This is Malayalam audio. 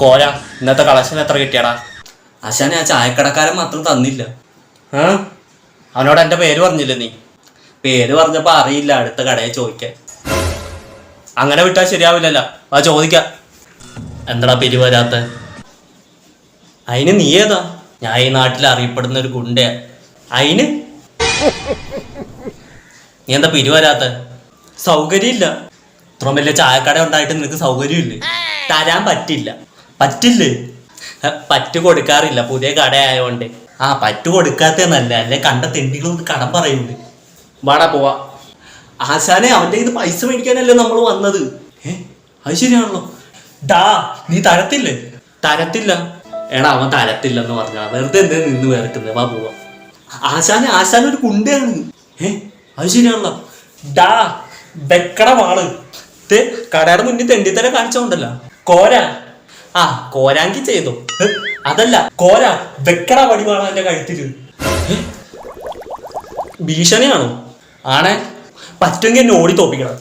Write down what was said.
കോര ഇന്നത്തെ കളക്ഷൻ എത്ര കിട്ടിയടാ? ആശാനെ ആ ചായക്കടക്കാരൻ മാത്രം തന്നില്ല. അവനോട് എൻ്റെ പേര് പറഞ്ഞില്ലേ നീ? പേര് പറഞ്ഞപ്പോ അറിയില്ല, അടുത്ത കടയെ ചോദിക്കാൻ. അങ്ങനെ വിട്ടാൽ ശരിയാവില്ലല്ലോ. ആ ചോദിക്കാം. എന്താടാ പിരി വരാത്ത? അതിന് നീ ഏതാ? ഞാൻ ഈ നാട്ടിൽ അറിയപ്പെടുന്ന ഒരു ഗുണ്ടയാ. അതിന് നീ എന്താ പിരി വരാത്ത? സൗകര്യമില്ല. ഇത്ര വലിയ ചായക്കട ഉണ്ടായിട്ട് നിനക്ക് സൗകര്യമില്ലേ? തരാൻ പറ്റില്ല. പറ്റില്ലേ? പറ്റ് കൊടുക്കാറില്ല, പുതിയ കട ആയതുകൊണ്ട്. ആ പറ്റു കൊടുക്കാത്തന്നല്ല, അല്ലെ കണ്ട തെണ്ടികളൊന്ന് കടം പറയുന്നുണ്ട്. വാടാ പോവാ. ആശാനെ അവന്റെ ഇത് പൈസ മേടിക്കാനല്ലേ നമ്മൾ വന്നത്. അത് ശരിയാണല്ലോ. ഡാ നീ തരത്തില്ലേ? തരത്തില്ല. എടാ അവൻ തരത്തില്ലെന്ന് പറഞ്ഞാ വെറുതെ എന്തേ നിന്ന് വേർക്കുന്നത്. വാ പോവാ. ആശാൻ ഒരു കുണ്ടയാണ്. അത് ശരിയാണല്ലോ. ഡാ വെക്കട വാള് കടയുടെ മുന്നിൽ തെണ്ടിത്തര കാണിച്ചോണ്ടല്ലോ. കോര. ആ കോരാങ്കി ചെയ്തു. അതല്ല കോര, വെക്കട വടിവാള എന്റെ കഴുത്തില്. ഭീഷണിയാണോ? ആണേ, പറ്റുമെങ്കിൽ എന്നെ ഓടി തോപ്പിക്കണം.